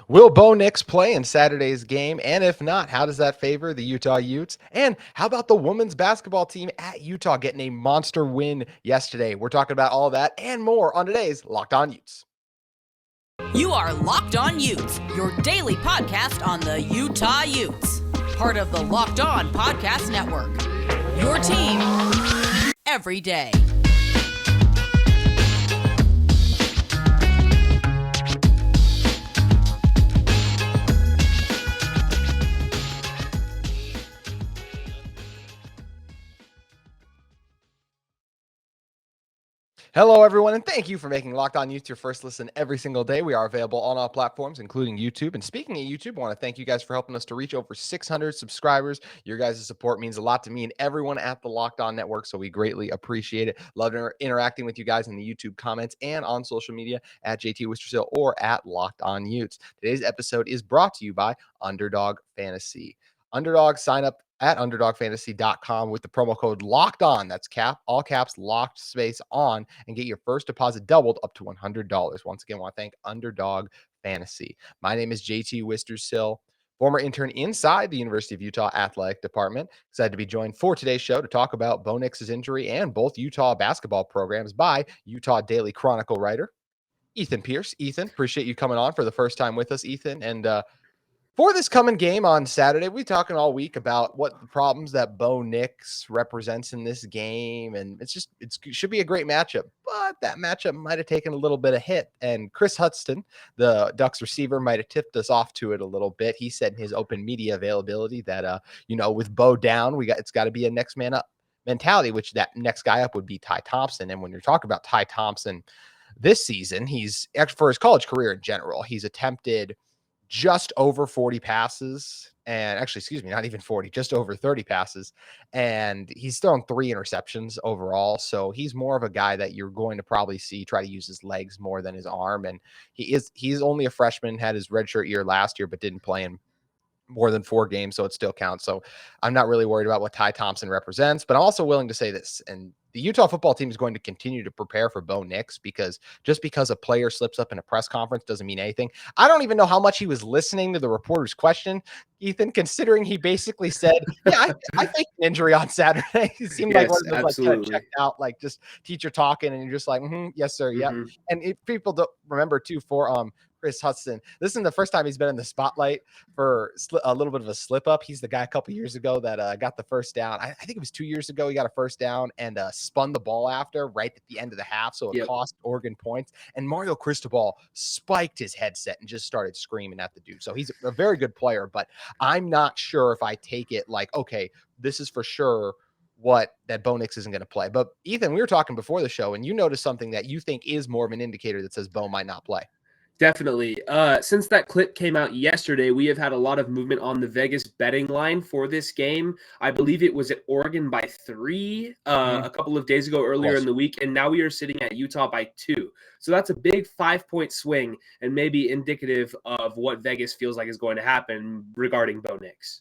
Will Bo Nix play in Saturday's game? And if not, how does that favor the Utah Utes? And how about the women's basketball team at Utah getting a monster win yesterday? We're talking about all that and more on today's Locked On Utes. You are Locked On Utes, your daily podcast on the Utah Utes. Part of the Locked On Podcast Network. Your team every day. Hello, everyone, and thank you for making Locked On Utes your first listen every single day. We are available on all platforms, including YouTube. And speaking of YouTube, I want to thank you guys for helping us to reach over 600 subscribers. Your guys' support means a lot to me and everyone at the Locked On Network, so we greatly appreciate it. Love interacting with you guys in the YouTube comments and on social media at JT Wistrcill or at Locked On Utes. Today's episode is brought to you by Underdog Fantasy. Underdog, sign up at underdogfantasy.com with the promo code locked on. That's all caps, locked space on, and get your first deposit doubled up to $100. Once again, I want to thank Underdog Fantasy. My name is JT Wistrcill, former intern inside the University of Utah Athletic Department. Excited to be joined for today's show to talk about Bo Nix's injury and both Utah basketball programs by Utah Daily Chronicle writer Ethan Pearce. Ethan, appreciate you coming on for the first time with us, Ethan. And for this coming game on Saturday, we're talking all week about what the problems that Bo Nix represents in this game. And it should be a great matchup, but that matchup might have taken a little bit of hit. And Chris Hudson, the Ducks receiver, might have tipped us off to it a little bit. He said in his open media availability that, with Bo down, it's got to be a next man up mentality, which that next guy up would be Ty Thompson. And when you're talking about Ty Thompson this season, he's actually, for his college career in general, he's attempted just over 40 passes, and actually, excuse me, not even 40, just over 30 passes. And he's thrown 3 interceptions overall. So he's more of a guy that you're going to probably see try to use his legs more than his arm. And he's only a freshman, had his redshirt year last year, but didn't play in more than 4 games. So it still counts. So I'm not really worried about what Ty Thompson represents, but I'm also willing to say this. And the Utah football team is going to continue to prepare for Bo Nix, because just because a player slips up in a press conference doesn't mean anything. I don't even know how much he was listening to the reporter's question, Ethan, considering he basically said, yeah, I think an injury on Saturday. It seemed like one of those, like, kind of checked out, like just teacher talking, and you're just like, yes, sir. Yep. And if people don't remember too, for Chris Hudson, this isn't the first time he's been in the spotlight for a little bit of a slip up. He's the guy a couple years ago that got the first down. I think it was 2 years ago. He got a first down and spun the ball after right at the end of the half. So it cost Oregon points. And Mario Cristobal spiked his headset and just started screaming at the dude. So he's a very good player, but I'm not sure if I take it like, okay, this is for sure that Bo Nix isn't going to play. But Ethan, we were talking before the show, and you noticed something that you think is more of an indicator that says Bo might not play. Definitely. Since that clip came out yesterday, we have had a lot of movement on the Vegas betting line for this game. I believe it was at Oregon by 3 a couple of days ago earlier in the week, and now we are sitting at Utah by 2. So that's a big 5-point swing and maybe indicative of what Vegas feels like is going to happen regarding Bo Nix.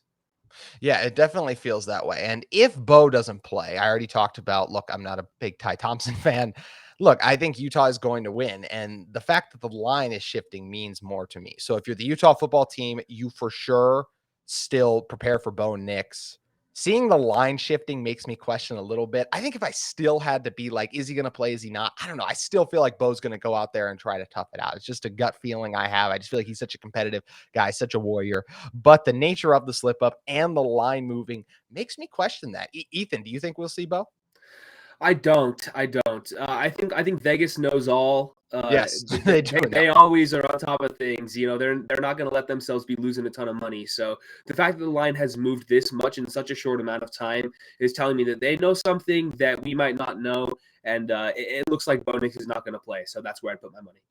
Yeah, it definitely feels that way. And if Bo doesn't play, I already talked about, look, I'm not a big Ty Thompson fan. Look, I think Utah is going to win. And the fact that the line is shifting means more to me. So if you're the Utah football team, you for sure still prepare for Bo Nix. Seeing the line shifting makes me question a little bit. I think if I still had to be like, is he going to play? Is he not? I don't know. I still feel like Bo's going to go out there and try to tough it out. It's just a gut feeling I have. I just feel like he's such a competitive guy, such a warrior. But the nature of the slip up and the line moving makes me question that. Ethan, do you think we'll see Bo? I don't. I think Vegas knows all. Yes, they do. They always are on top of things. They're not going to let themselves be losing a ton of money. So the fact that the line has moved this much in such a short amount of time is telling me that they know something that we might not know. And it looks like Bo Nix is not going to play. So that's where I put my money.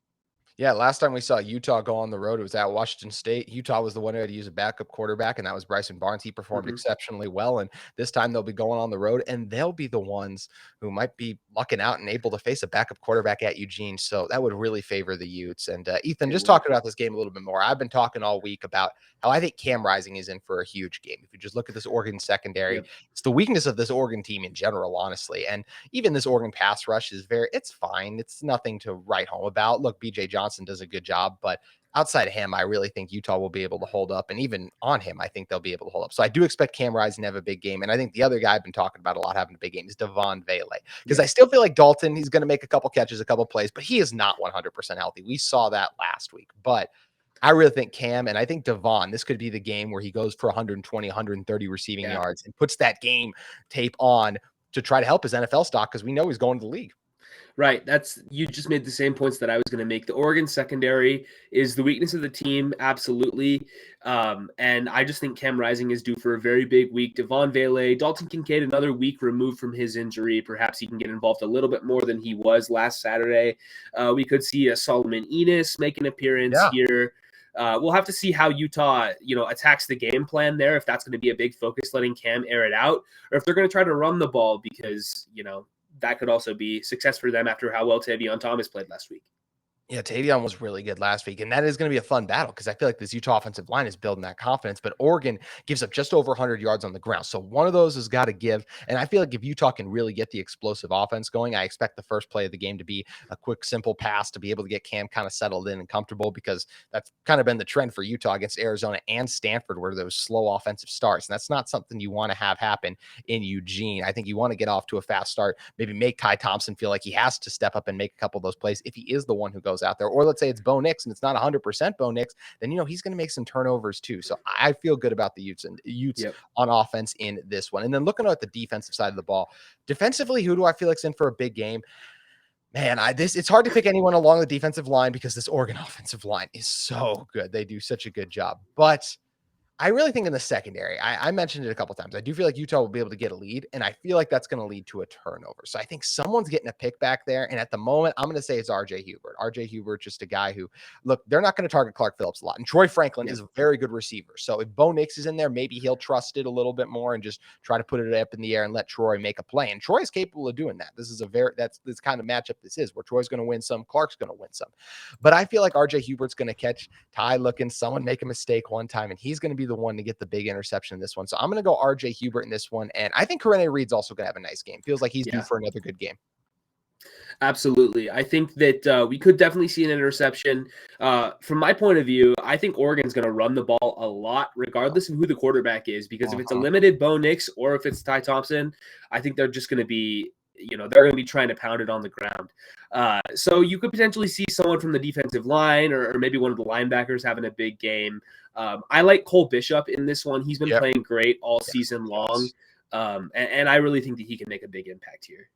Yeah, last time we saw Utah go on the road, it was at Washington State. Utah was the one who had to use a backup quarterback, and that was Bryson Barnes. He performed exceptionally well, and this time they'll be going on the road, and they'll be the ones who might be lucking out and able to face a backup quarterback at Eugene, so that would really favor the Utes. And Ethan, just talking about this game a little bit more, I've been talking all week about how I think Cam Rising is in for a huge game. If you just look at this Oregon secondary, it's the weakness of this Oregon team in general, honestly, and even this Oregon pass rush is it's fine. It's nothing to write home about. Look, BJ Johnson does a good job, but outside of him, I really think Utah will be able to hold up. And even on him, I think they'll be able to hold up. So I do expect Cam Rising to have a big game. And I think the other guy I've been talking about a lot having a big game is Devon Vele. Because Yeah. I still feel like Dalton, he's going to make a couple catches, a couple plays, but he is not 100% healthy. We saw that last week. But I really think Cam, and I think Devon, this could be the game where he goes for 120, 130 receiving yards and puts that game tape on to try to help his NFL stock, because we know he's going to the league. Right. You just made the same points that I was going to make. The Oregon secondary is the weakness of the team. Absolutely. And I just think Cam Rising is due for a very big week. Devon Vele, Dalton Kincaid, another week removed from his injury. Perhaps he can get involved a little bit more than he was last Saturday. We could see a Solomon Enos make an appearance here. We'll have to see how Utah, attacks the game plan there. If that's going to be a big focus, letting Cam air it out, or if they're going to try to run the ball, because, that could also be success for them after how well Tavion Thomas played last week. Yeah, Tavion was really good last week, and that is going to be a fun battle because I feel like this Utah offensive line is building that confidence, but Oregon gives up just over 100 yards on the ground. So one of those has got to give, and I feel like if Utah can really get the explosive offense going, I expect the first play of the game to be a quick, simple pass to be able to get Cam kind of settled in and comfortable, because that's kind of been the trend for Utah against Arizona and Stanford, where those slow offensive starts, and that's not something you want to have happen in Eugene. I think you want to get off to a fast start, maybe make Ty Thompson feel like he has to step up and make a couple of those plays if he is the one who goes out there. Or let's say it's Bo Nix and it's not 100% Bo Nix, then he's going to make some turnovers too. So I feel good about the Utes on offense in this one. And then looking at the defensive side of the ball, defensively, who do I feel like's in for a big game? Man, it's hard to pick anyone along the defensive line because this Oregon offensive line is so good. They do such a good job. But I really think in the secondary, I mentioned it a couple times, I do feel like Utah will be able to get a lead, and I feel like that's going to lead to a turnover. So I think someone's getting a pick back there, and at the moment, I'm going to say it's RJ Hubert. RJ Hubert, just a guy who, look, they're not going to target Clark Phillips a lot, and Troy Franklin is a very good receiver. So if Bo Nix is in there, maybe he'll trust it a little bit more and just try to put it up in the air and let Troy make a play. And Troy is capable of doing that. This is this kind of matchup this is, where Troy's going to win some, Clark's going to win some. But I feel like RJ Hubert's going to catch Ty looking, someone make a mistake one time, and he's going to be the one to get the big interception in this one. So I'm going to go RJ Hubert in this one. And I think Corene Reed's also going to have a nice game. Feels like he's due for another good game. Absolutely. I think that we could definitely see an interception. From my point of view, I think Oregon's going to run the ball a lot, regardless of who the quarterback is, because if it's a limited Bo Nix or if it's Ty Thompson, I think they're just going to be, they're going to be trying to pound it on the ground. So you could potentially see someone from the defensive line or maybe one of the linebackers having a big game. I like Cole Bishop in this one. He's been playing great all season long. And I really think that he can make a big impact here.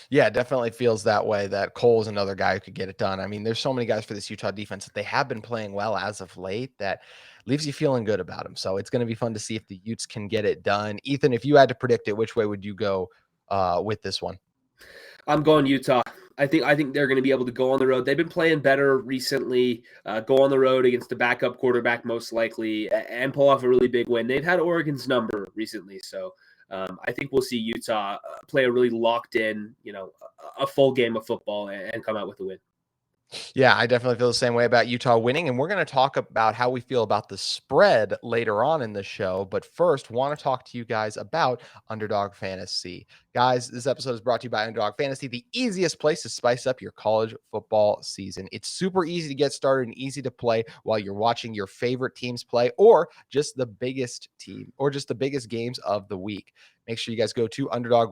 Yeah, it definitely feels that way, that Cole is another guy who could get it done. I mean, there's so many guys for this Utah defense that they have been playing well as of late that leaves you feeling good about them. So it's going to be fun to see if the Utes can get it done. Ethan, if you had to predict it, which way would you go with this one? I'm going Utah. I think they're going to be able to go on the road. They've been playing better recently. Go on the road against the backup quarterback most likely and pull off a really big win. They've had Oregon's number recently, so I think we'll see Utah play a really locked in, a full game of football and come out with a win. Yeah, I definitely feel the same way about Utah winning, and we're going to talk about how we feel about the spread later on in the show. But first, want to talk to you guys about Underdog Fantasy. Guys, this episode is brought to you by Underdog Fantasy, the easiest place to spice up your college football season. It's super easy to get started and easy to play while you're watching your favorite teams play, or just the biggest team, or just the biggest games of the week. Make sure you guys go to Underdog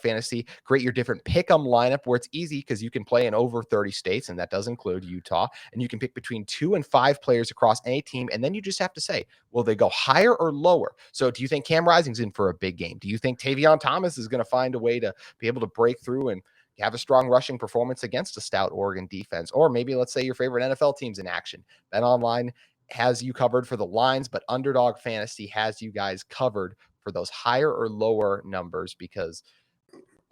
Fantasy, create your different pick'em lineup where it's easy because you can play in over 30 states, and that does include Utah. And you can pick between 2 and 5 players across any team, and then you just have to say, will they go higher or lower? So do you think Cam Rising's in for a big game? Do you think Tavion Thomas is going to find a way to be able to break through and have a strong rushing performance against a stout Oregon defense? Or maybe let's say your favorite NFL team's in action. BetOnline has you covered for the lines, but Underdog Fantasy has you guys covered for those higher or lower numbers, because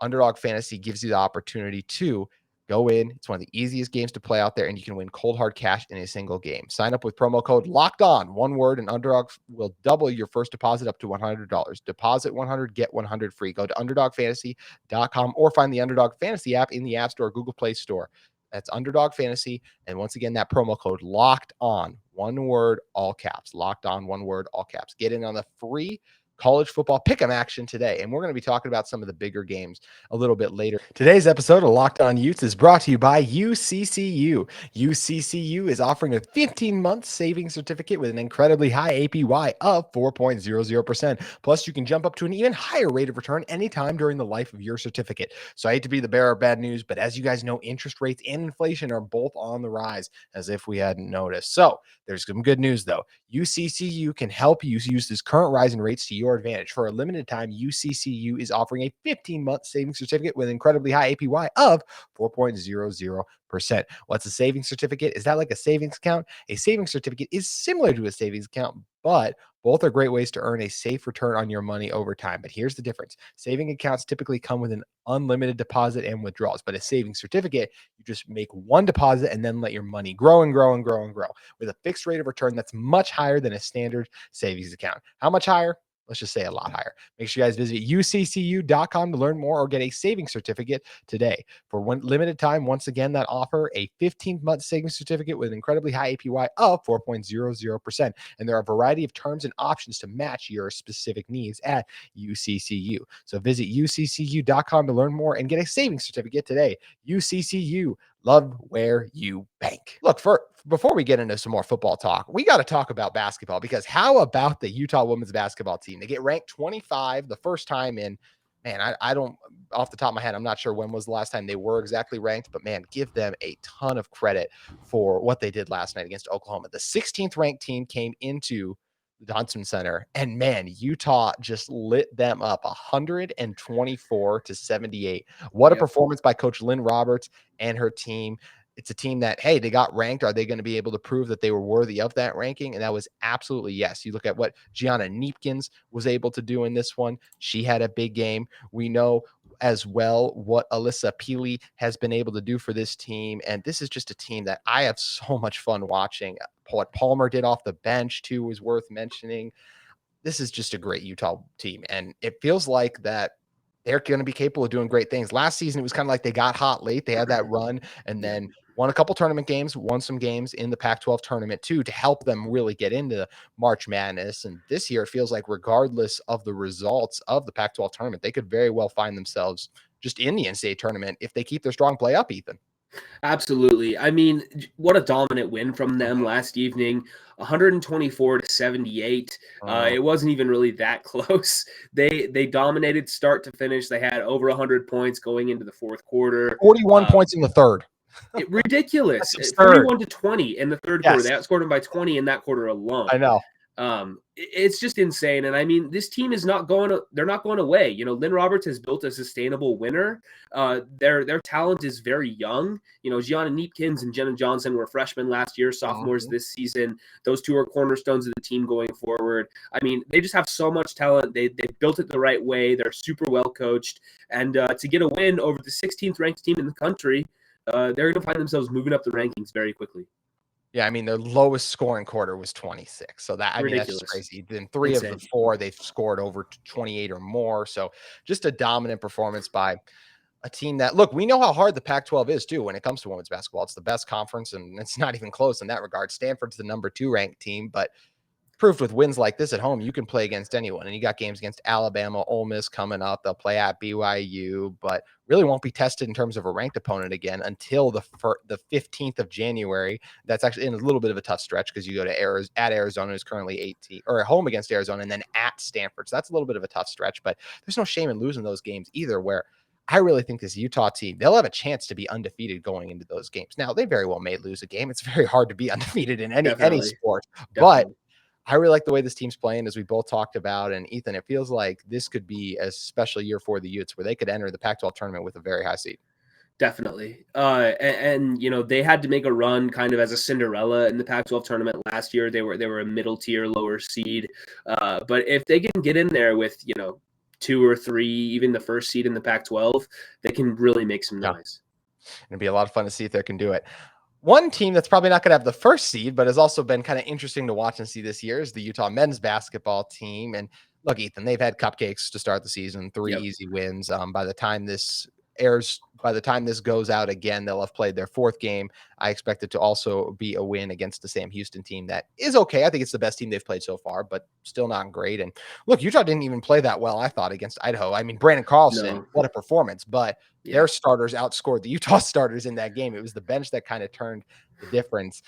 Underdog Fantasy gives you the opportunity to go in. It's one of the easiest games to play out there, and you can win cold hard cash in a single game. Sign up with promo code Locked On, one word, and Underdog will double your first deposit up to $100. Deposit 100, get 100 free. Go to underdogfantasy.com or find the Underdog Fantasy app in the App Store, Google Play Store. That's Underdog Fantasy. And once again, that promo code Locked On, one word, all caps. Locked On, one word, all caps. Get in on the free college football pick'em action today. And we're going to be talking about some of the bigger games a little bit later. Today's episode of Locked On Utes is brought to you by UCCU. UCCU is offering a 15-month savings certificate with an incredibly high APY of 4.00%. Plus, you can jump up to an even higher rate of return anytime during the life of your certificate. So I hate to be the bearer of bad news, but as you guys know, interest rates and inflation are both on the rise, as if we hadn't noticed. So there's some good news, though. UCCU can help you use this current rise in rates to your advantage. For a limited time, UCCU is offering a 15-month savings certificate with an incredibly high APY of 4.00%. What's a savings certificate? Is that like a savings account? A savings certificate is similar to a savings account, but both are great ways to earn a safe return on your money over time. But here's the difference. Saving accounts typically come with an unlimited deposit and withdrawals, but a savings certificate, you just make one deposit and then let your money grow and grow and grow and grow with a fixed rate of return that's much higher than a standard savings account. How much higher? Let's just say a lot higher. Make sure you guys visit uccu.com to learn more or get a savings certificate today. For one limited time, once again, that offer a 15-month savings certificate with an incredibly high APY of 4.00%. And there are a variety of terms and options to match your specific needs at UCCU. So visit uccu.com to learn more and get a savings certificate today. UCCU. Love where you bank. Look, before we get into some more football talk, we got to talk about basketball, because how about the Utah women's basketball team? They get ranked 25 the first time in, man, I don't, off the top of my head, I'm not sure when was the last time they were exactly ranked, but man, give them a ton of credit for what they did last night against Oklahoma. The 16th ranked team came into the Johnson Center, and man, Utah just lit them up 124-78. What a performance by Coach Lynn Roberts and her team. It's a team that, hey, they got ranked. Are they going to be able to prove that they were worthy of that ranking? And that was absolutely yes. You look at what Gianna Neepkins was able to do in this one. She had a big game. We know as well what Alyssa Peely has been able to do for this team. And this is just a team that I have so much fun watching. What Palmer did off the bench, too, was worth mentioning. This is just a great Utah team. And it feels like that they're going to be capable of doing great things. Last season, it was kind of like they got hot late. They had that run and then won a couple tournament games, won some games in the Pac-12 tournament too, to help them really get into March Madness. And this year, it feels like regardless of the results of the Pac-12 tournament, they could very well find themselves just in the NCAA tournament if they keep their strong play up, Ethan. Absolutely. I mean, what a dominant win from them last evening, 124-78. It wasn't even really that close. They dominated start to finish. They had over 100 points going into the fourth quarter. 41 points in the third. Ridiculous. 41-20 in the third quarter. They outscored them by 20 in that quarter alone. I know. It's just insane. And I mean, this team is they're not going away. You know, Lynn Roberts has built a sustainable winner. Their talent is very young. You know, Gianna Neepkins and Jenna Johnson were freshmen last year, sophomores this season. Those two are cornerstones of the team going forward. I mean, they just have so much talent. They built it the right way. They're super well coached. And to get a win over the 16th ranked team in the country, they're going to find themselves moving up the rankings very quickly. Yeah, I mean, their lowest scoring quarter was 26. So that, I mean, that's just crazy. Then three of the four, they've scored over 28 or more. So just a dominant performance by a team that, look, we know how hard the Pac-12 is too when it comes to women's basketball. It's the best conference, and it's not even close in that regard. Stanford's the number 2 ranked team, but proved with wins like this at home, you can play against anyone. And you got games against Alabama, Ole Miss coming up. They'll play at BYU, but really won't be tested in terms of a ranked opponent again until the 15th of January. That's actually in a little bit of a tough stretch because you go to Arizona, who's currently 18, or at home against Arizona, and then at Stanford. So that's a little bit of a tough stretch, but there's no shame in losing those games either, where I really think this Utah team, they'll have a chance to be undefeated going into those games. Now, they very well may lose a game. It's very hard to be undefeated in any sport, but I really like the way this team's playing, as we both talked about. And Ethan, it feels like this could be a special year for the Utes where they could enter the Pac-12 tournament with a very high seed. Definitely. And you know, they had to make a run kind of as a Cinderella in the Pac-12 tournament last year. They were a middle tier, lower seed. But if they can get in there with, you know, 2 or 3, even the first seed in the Pac-12, they can really make some noise. It'd be a lot of fun to see if they can do it. One team that's probably not going to have the first seed, but has also been kind of interesting to watch and see this year, is the Utah men's basketball team. And look, Ethan, they've had cupcakes to start the season, 3 easy wins. By the time this airs By the time this goes out again, they'll have played their 4th game. I expect it to also be a win against the Sam Houston team that is okay. I think it's the best team they've played so far, but still not great. And look, Utah didn't even play that well, I thought, against Idaho. I mean, Brandon Carlson, No. what a performance, but Yeah. their starters outscored the Utah starters in that game. It was the bench that kind of turned the difference.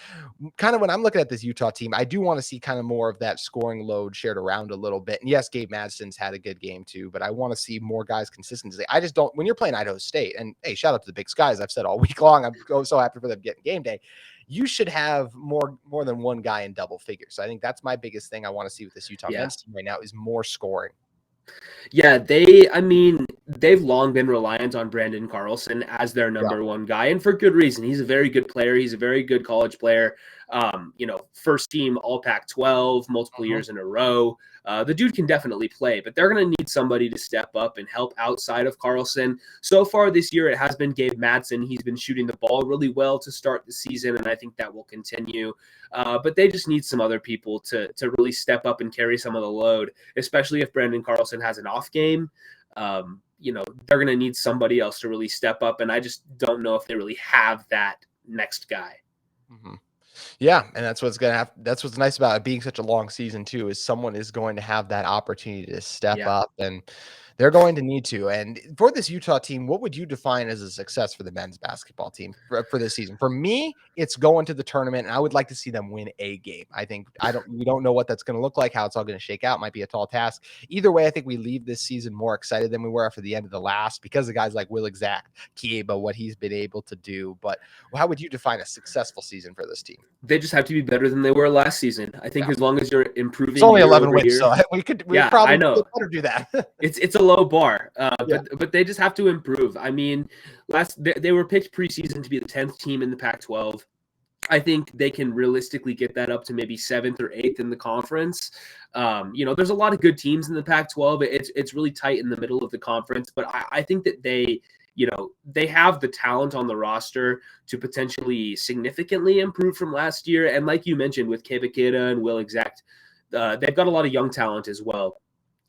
Kind of when I'm looking at this Utah team, I do want to see kind of more of that scoring load shared around a little bit. And yes, Gabe Madsen's had a good game too, but I want to see more guys consistently. I just don't, when you're playing Idaho State, and hey, shout out to the Big Skies, I've said all week long, I'm so happy for them getting game day. You should have more than one guy in double figures. So I think that's my biggest thing I want to see with this Utah men's team right now is more scoring. Yeah, they've long been reliant on Brandon Carlson as their number one guy, and for good reason. He's a very good player. He's a very good college player. First team All Pac-12 multiple years in a row. The dude can definitely play, but they're going to need somebody to step up and help outside of Carlson. So far this year, it has been Gabe Madsen. He's been shooting the ball really well to start the season, and I think that will continue. But they just need some other people to really step up and carry some of the load, especially if Brandon Carlson has an off game. They're going to need somebody else to really step up, and I just don't know if they really have that next guy. Mm-hmm. Yeah, and that's what's going to have. That's what's nice about it being such a long season too, is someone is going to have that opportunity to step up, and they're going to need to. And for this Utah team, what would you define as a success for the men's basketball team for this season? For me, it's going to the tournament, and I would like to see them win a game. We don't know what that's going to look like, how it's all going to shake out. It might be a tall task. Either way, I think we leave this season more excited than we were after the end of the last because of guys like Will Exact, Kieba, what he's been able to do. But how would you define a successful season for this team? They just have to be better than they were last season. I think as long as you're improving, it's only 11 wins, so we probably I know. better do that. It's a low bar, but they just have to improve. I mean, they were picked preseason to be the 10th team in the Pac-12. I think they can realistically get that up to maybe 7th or 8th in the conference. There's a lot of good teams in the Pac-12. It's really tight in the middle of the conference, but I think that they have the talent on the roster to potentially significantly improve from last year. And like you mentioned with Kebakita and Will Exact, they've got a lot of young talent as well.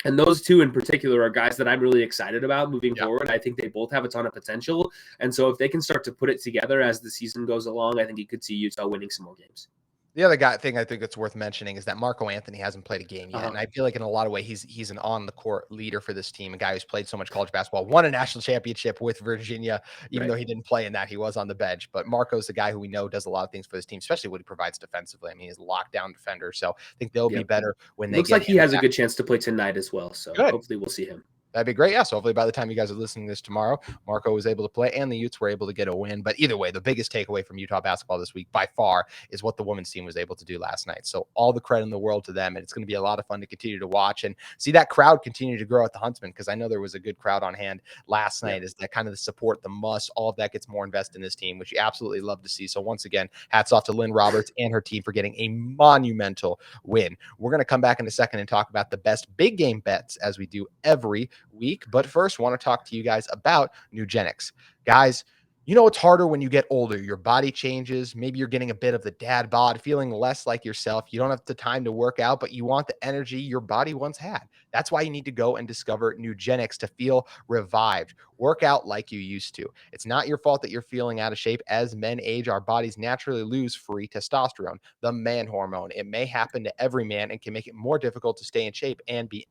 And those two in particular are guys that I'm really excited about moving forward. I think they both have a ton of potential. And so if they can start to put it together as the season goes along, I think you could see Utah winning some more games. The other thing I think it's worth mentioning is that Marco Anthony hasn't played a game yet. And I feel like in a lot of ways, he's an on-the-court leader for this team, a guy who's played so much college basketball, won a national championship with Virginia, even though he didn't play in that, he was on the bench. But Marco's the guy who we know does a lot of things for this team, especially what he provides defensively. I mean, he's a lockdown defender. So I think they'll be better when they Looks like he has a good chance to play tonight as well. So hopefully we'll see him. That'd be great. Yeah. So hopefully by the time you guys are listening to this tomorrow, Marco was able to play and the Utes were able to get a win. But either way, the biggest takeaway from Utah basketball this week by far is what the women's team was able to do last night. So all the credit in the world to them. And it's going to be a lot of fun to continue to watch and see that crowd continue to grow at the Huntsman, because I know there was a good crowd on hand last night. Is that kind of the support, the must, all of that gets more invested in this team, which you absolutely love to see. So once again, hats off to Lynn Roberts and her team for getting a monumental win. We're going to come back in a second and talk about the best big game bets as we do every week. But first, want to talk to you guys about Nugenics. Guys, it's harder when you get older. Your body changes. Maybe you're getting a bit of the dad bod, feeling less like yourself. You don't have the time to work out, but you want the energy your body once had. That's why you need to go and discover Nugenics to feel revived. Work out like you used to. It's not your fault that you're feeling out of shape. As men age, our bodies naturally lose free testosterone, the man hormone. It may happen to every man and can make it more difficult to stay in shape and be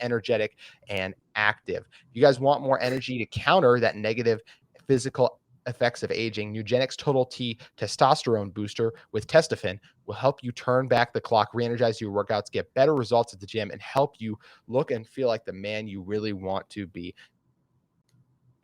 energetic and active. If you guys want more energy to counter that negative physical effects of aging, Nugenics Total T Testosterone Booster with Testofen will help you turn back the clock, re-energize your workouts, get better results at the gym, and help you look and feel like the man you really want to be.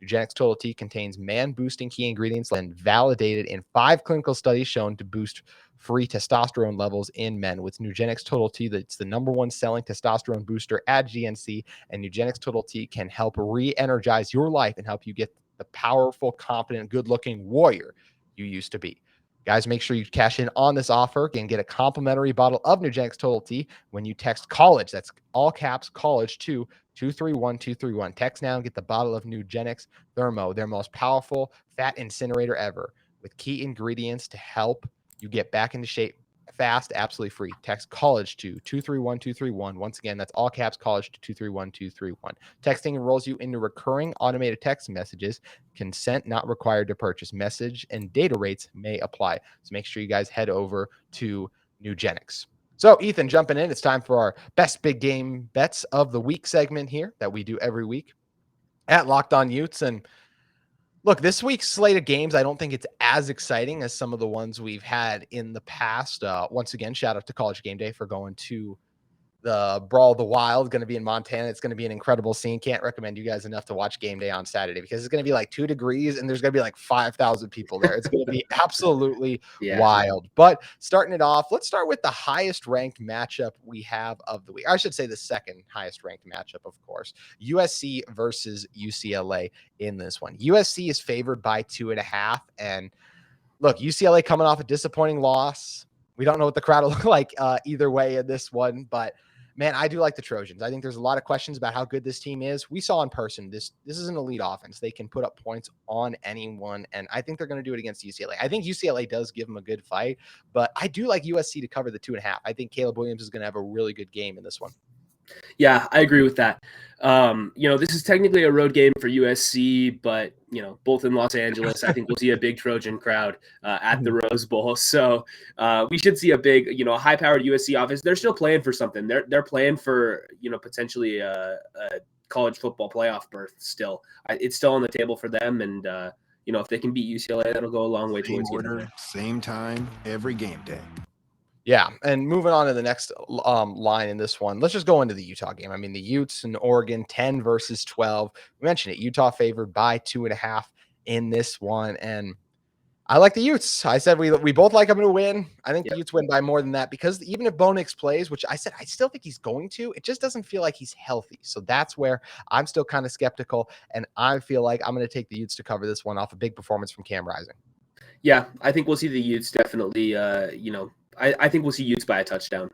Nugenics Total T contains man-boosting key ingredients and validated in 5 clinical studies shown to boost free testosterone levels in men. With Nugenics Total T, that's the #1 selling testosterone booster at GNC, and Nugenics Total T can help re-energize your life and help you get the powerful, confident, good-looking warrior you used to be. Guys, make sure you cash in on this offer and get a complimentary bottle of Nugenics Total T when you text college. That's all caps college to 231-231. Text now and get the bottle of Nugenics Thermo, their most powerful fat incinerator ever, with key ingredients to help you get back into shape fast, absolutely free. Text college to 231231. Once again, that's all caps college to 231231. Texting enrolls you into recurring automated text messages. Consent not required to purchase. Message and data rates may apply. So make sure you guys head over to Nugenics. So, Ethan, jumping in, it's time for our best big game bets of the week segment here that we do every week at Locked On Utes. And look, this week's slate of games, I don't think it's as exciting as some of the ones we've had in the past. Once again, shout out to College Game Day for going to the Brawl of the Wild, going to be in Montana. It's going to be an incredible scene. Can't recommend you guys enough to watch Game Day on Saturday because it's going to be like 2 degrees and there's going to be like 5,000 people there. It's going to be absolutely wild. But starting it off, let's start with the highest ranked matchup we have of the week. I should say the second highest ranked matchup, of course. USC versus UCLA in this one. USC is favored by 2.5. And look, UCLA coming off a disappointing loss. We don't know what the crowd will look like either way in this one, but man, I do like the Trojans. I think there's a lot of questions about how good this team is. We saw in person, this is an elite offense. They can put up points on anyone, and I think they're going to do it against UCLA. I think UCLA does give them a good fight, but I do like USC to cover the 2.5. I think Caleb Williams is going to have a really good game in this one. Yeah, I agree with that. This is technically a road game for USC, but, both in Los Angeles, I think we'll see a big Trojan crowd at the Rose Bowl. So we should see a big, high-powered USC offense. They're still playing for something. They're playing for, potentially a college football playoff berth still. It's still on the table for them. And, if they can beat UCLA, that'll go a long way towards getting there. Same time, every game day. Yeah, and moving on to the next line in this one, let's just go into the Utah game. I mean, the Utes and Oregon, 10 versus 12. We mentioned it. Utah favored by 2.5 in this one, and I like the Utes. I said we both like them to win. I think the Utes win by more than that because even if Bo Nix plays, which I said I still think he's going to, it just doesn't feel like he's healthy. So that's where I'm still kind of skeptical, and I feel like I'm going to take the Utes to cover this one off a big performance from Cam Rising. Yeah, I think we'll see the Utes definitely, I think we'll see Utes by a touchdown.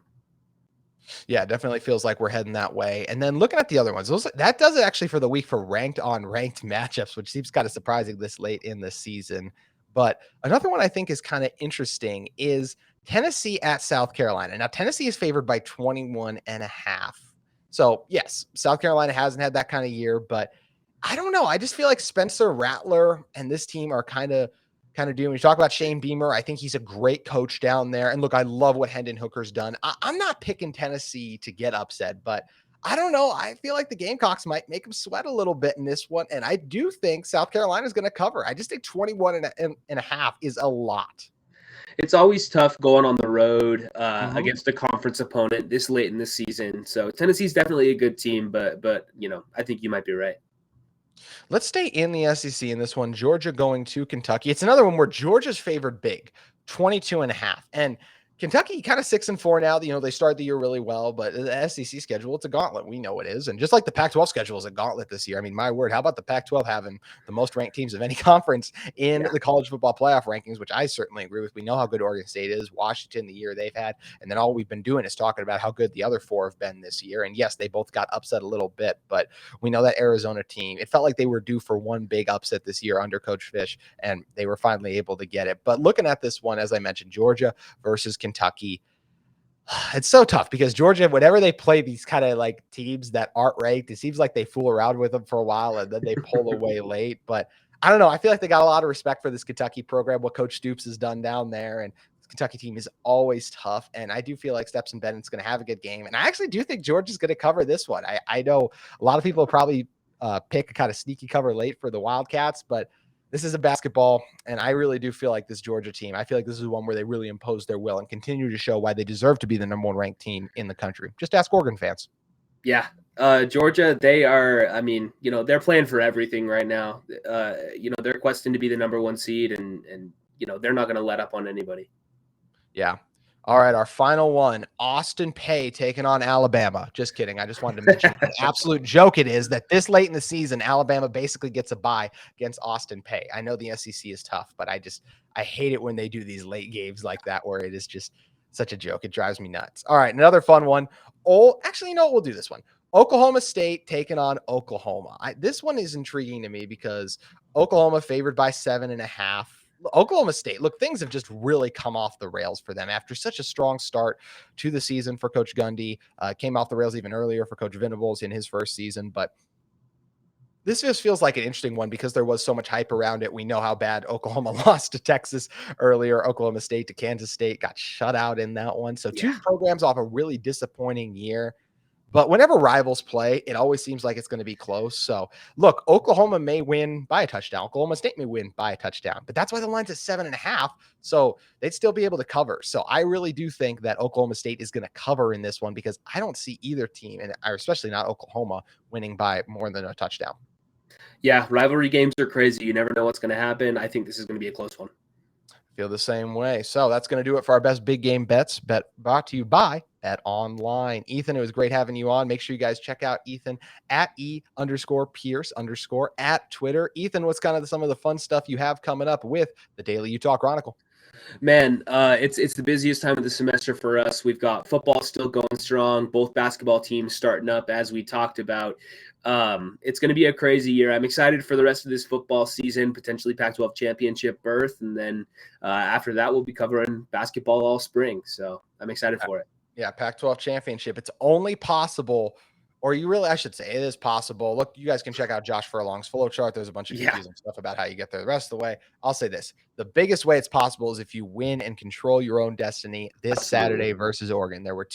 Yeah, definitely feels like we're heading that way. And then looking at the other ones, that does it actually for the week for ranked matchups, which seems kind of surprising this late in the season. But another one I think is kind of interesting is Tennessee at South Carolina. Now, Tennessee is favored by 21.5. So, yes, South Carolina hasn't had that kind of year, but I don't know. I just feel like Spencer Rattler and this team are kind of doing. When you talk about Shane Beamer, I think he's a great coach down there. And look, I love what Hendon Hooker's done. I'm not picking Tennessee to get upset, but I don't know. I feel like the Gamecocks might make them sweat a little bit in this one. And I do think South Carolina is going to cover. I just think 21.5 is a lot. It's always tough going on the road against a conference opponent this late in the season. So Tennessee's definitely a good team, but I think you might be right. Let's stay in the SEC in this one. Georgia going to Kentucky. It's another one where Georgia's favored big, 22.5. And Kentucky kind of 6-4 now. They started the year really well, but the SEC schedule, it's a gauntlet. We know it is. And just like the Pac-12 schedule is a gauntlet this year. I mean, my word, how about the Pac-12 having the most ranked teams of any conference in the college football playoff rankings, which I certainly agree with. We know how good Oregon State is, Washington, the year they've had. And then all we've been doing is talking about how good the other four have been this year. And yes, they both got upset a little bit, but we know that Arizona team, it felt like they were due for one big upset this year under Coach Fish, and they were finally able to get it. But looking at this one, as I mentioned, Georgia versus Kentucky, it's so tough because Georgia, whenever they play these kind of like teams that aren't ranked, it seems like they fool around with them for a while and then they pull away late. But I don't know. I feel like they got a lot of respect for this Kentucky program, what Coach Stoops has done down there. And the Kentucky team is always tough. And I do feel like Stetson Bennett's going to have a good game. And I actually do think Georgia's going to cover this one. I know a lot of people will probably pick a kind of sneaky cover late for the Wildcats, but this is a basketball, and I really do feel like this Georgia team, I feel like this is one where they really impose their will and continue to show why they deserve to be the number one ranked team in the country. Just ask Oregon fans. Yeah. Georgia, they are, they're playing for everything right now. They're questing to be the number one seed, and they're not going to let up on anybody. Yeah. All right, our final one, Austin Peay taking on Alabama. Just kidding. I just wanted to mention an absolute joke it is that this late in the season, Alabama basically gets a bye against Austin Peay. I know the SEC is tough, but I hate it when they do these late games like that where it is just such a joke. It drives me nuts. All right, another fun one. We'll do this one. Oklahoma State taking on Oklahoma. This one is intriguing to me because Oklahoma favored by 7.5. Oklahoma State, look, things have just really come off the rails for them after such a strong start to the season for Coach Gundy. Came off the rails even earlier for Coach Venables in his first season, but this just feels like an interesting one because there was so much hype around it. We know how bad Oklahoma lost to Texas earlier. Oklahoma State to Kansas State got shut out in that one. So two programs off a really disappointing year. But whenever rivals play, it always seems like it's going to be close. So look, Oklahoma may win by a touchdown. Oklahoma State may win by a touchdown, but that's why the line's at 7.5. So they'd still be able to cover. So I really do think that Oklahoma State is going to cover in this one because I don't see either team, and especially not Oklahoma, winning by more than a touchdown. Yeah, rivalry games are crazy. You never know what's going to happen. I think this is going to be a close one. Feel the same way. So that's going to do it for our best big game bets. Brought to you by BetOnline. Ethan, it was great having you on. Make sure you guys check out Ethan at _Pearce_ at Twitter. Ethan, what's kind of some of the fun stuff you have coming up with the Daily Utah Chronicle? Man, it's the busiest time of the semester for us. We've got football still going strong, both basketball teams starting up as we talked about. It's going to be a crazy year. I'm excited for the rest of this football season, potentially Pac-12 championship berth. And then after that, we'll be covering basketball all spring. So I'm excited for it. Yeah, Pac-12 championship. It's only possible, or I should say it is possible. Look, you guys can check out Josh Furlong's flow chart. There's a bunch of confusing stuff about how you get there the rest of the way. I'll say this. The biggest way it's possible is if you win and control your own destiny this Saturday versus Oregon. There were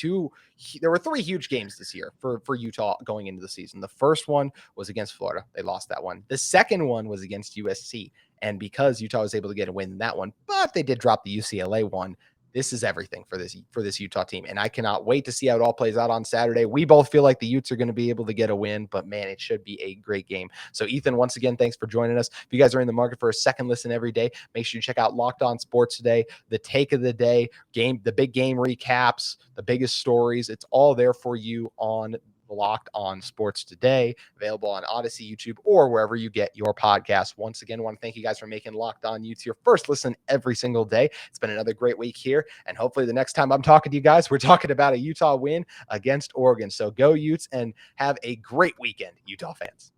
three huge games this year for Utah going into the season. The first one was against Florida. They lost that one. The second one was against USC. And because Utah was able to get a win in that one, but they did drop the UCLA one, this is everything for this Utah team. And I cannot wait to see how it all plays out on Saturday. We both feel like the Utes are going to be able to get a win, but man, it should be a great game. So Ethan, once again, thanks for joining us. If you guys are in the market for a second listen every day, make sure you check out Locked On Sports Today, the take of the day, the big game recaps, the biggest stories. It's all there for you on Locked On Sports Today, available on Odyssey, YouTube, or wherever you get your podcasts. Once again, I want to thank you guys for making Locked On Utes your first listen every single day. It's been another great week here, and hopefully the next time I'm talking to you guys, we're talking about a Utah win against Oregon. So go Utes and have a great weekend, Utah fans.